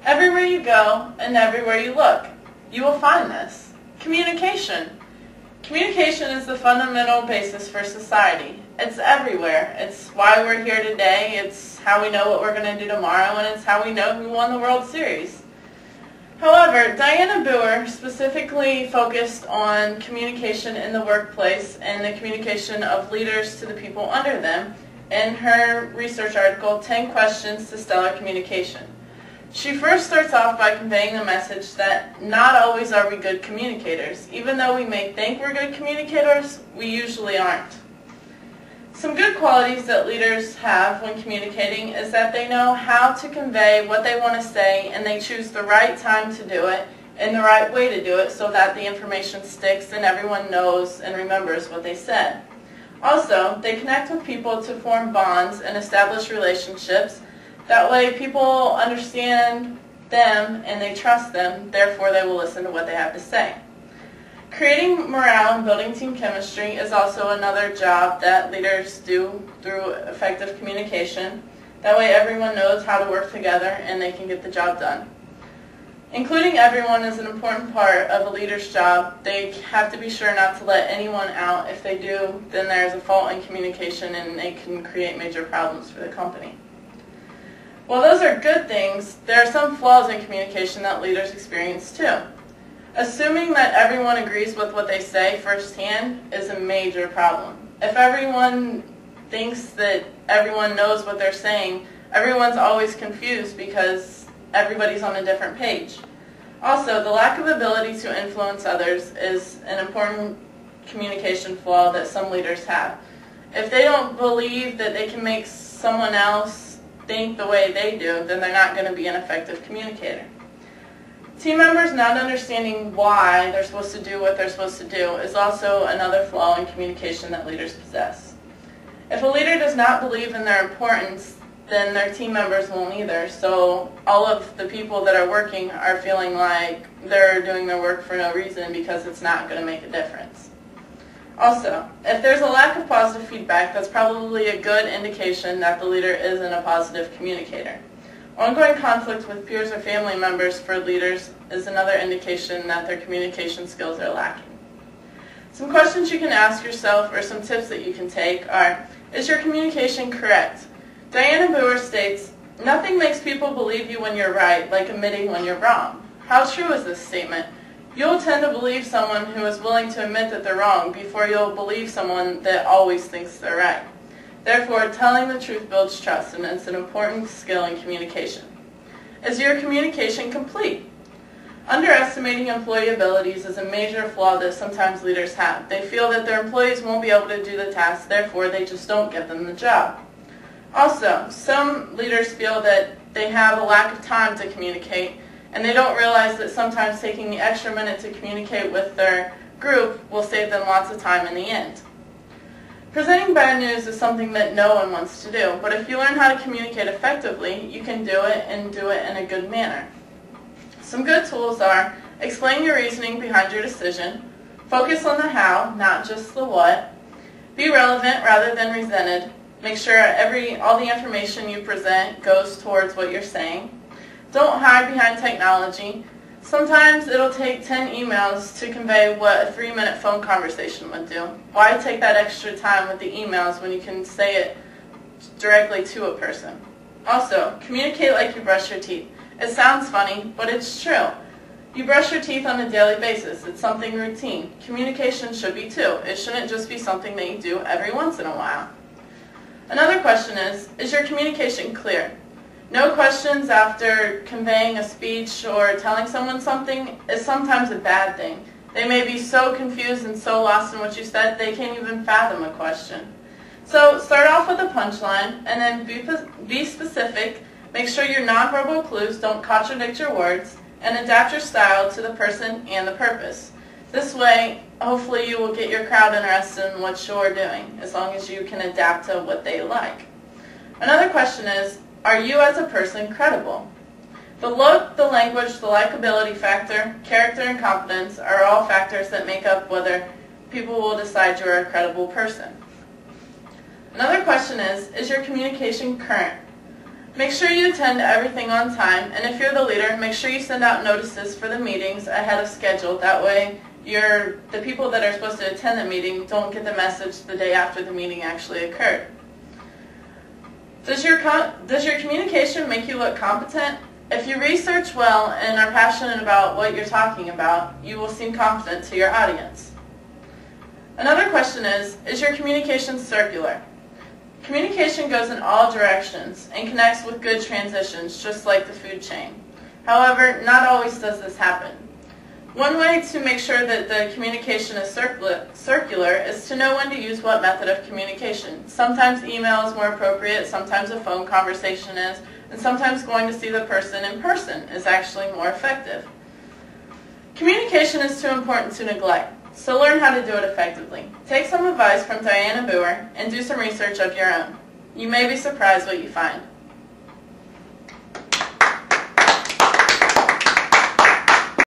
Everywhere you go and everywhere you look, you will find this. Communication. Communication is the fundamental basis for society. It's everywhere. It's why we're here today. It's how we know what we're going to do tomorrow, and it's how we know who won the World Series. However, Diana Buer specifically focused on communication in the workplace and the communication of leaders to the people under them in her research article, 10 Questions to Stellar Communication. She first starts off by conveying the message that not always are we good communicators. Even though we may think we're good communicators, we usually aren't. Some good qualities that leaders have when communicating is that they know how to convey what they want to say, and they choose the right time to do it and the right way to do it so that the information sticks and everyone knows and remembers what they said. Also, they connect with people to form bonds and establish relationships. That way people understand them and they trust them, therefore they will listen to what they have to say. Creating morale and building team chemistry is also another job that leaders do through effective communication. That way everyone knows how to work together and they can get the job done. Including everyone is an important part of a leader's job. They have to be sure not to let anyone out. If they do, then there's a fault in communication and they can create major problems for the company. While those are good things, there are some flaws in communication that leaders experience too. Assuming that everyone agrees with what they say firsthand is a major problem. If everyone thinks that everyone knows what they're saying, everyone's always confused because everybody's on a different page. Also, the lack of ability to influence others is an important communication flaw that some leaders have. If they don't believe that they can make someone else think the way they do, then they're not going to be an effective communicator. Team members not understanding why they're supposed to do what they're supposed to do is also another flaw in communication that leaders possess. If a leader does not believe in their importance, then their team members won't either, so all of the people that are working are feeling like they're doing their work for no reason because it's not going to make a difference. Also, if there's a lack of positive feedback, that's probably a good indication that the leader isn't a positive communicator. Ongoing conflict with peers or family members for leaders is another indication that their communication skills are lacking. Some questions you can ask yourself or some tips that you can take are, is your communication correct? Diana Buer states, nothing makes people believe you when you're right like admitting when you're wrong. How true is this statement? You'll tend to believe someone who is willing to admit that they're wrong before you'll believe someone that always thinks they're right. Therefore, telling the truth builds trust, and it's an important skill in communication. Is your communication complete? Underestimating employee abilities is a major flaw that sometimes leaders have. They feel that their employees won't be able to do the task, therefore they just don't give them the job. Also, some leaders feel that they have a lack of time to communicate, and they don't realize that sometimes taking the extra minute to communicate with their group will save them lots of time in the end. Presenting bad news is something that no one wants to do, but if you learn how to communicate effectively, you can do it and do it in a good manner. Some good tools are, explain your reasoning behind your decision, focus on the how, not just the what, be relevant rather than resented, make sure all the information you present goes towards what you're saying, don't hide behind technology. Sometimes it'll take 10 emails to convey what a 3-minute phone conversation would do. Why take that extra time with the emails when you can say it directly to a person? Also, communicate like you brush your teeth. It sounds funny, but it's true. You brush your teeth on a daily basis. It's something routine. Communication should be too. It shouldn't just be something that you do every once in a while. Another question is your communication clear? No questions after conveying a speech or telling someone something is sometimes a bad thing. They may be so confused and so lost in what you said they can't even fathom a question. So start off with a punchline and then be specific. Make sure your nonverbal clues don't contradict your words, and adapt your style to the person and the purpose. This way, hopefully you will get your crowd interested in what you're doing, as long as you can adapt to what they like. Another question is, are you as a person credible? The look, the language, the likability factor, character, and competence are all factors that make up whether people will decide you're a credible person. Another question is your communication current? Make sure you attend everything on time, and if you're the leader, make sure you send out notices for the meetings ahead of schedule. That way, the people that are supposed to attend the meeting don't get the message the day after the meeting actually occurred. Does your communication make you look competent? If you research well and are passionate about what you're talking about, you will seem confident to your audience. Another question is your communication circular? Communication goes in all directions and connects with good transitions, just like the food chain. However, not always does this happen. One way to make sure that the communication is circular is to know when to use what method of communication. Sometimes email is more appropriate, sometimes a phone conversation is, and sometimes going to see the person in person is actually more effective. Communication is too important to neglect, so learn how to do it effectively. Take some advice from Diana Boer and do some research of your own. You may be surprised what you find.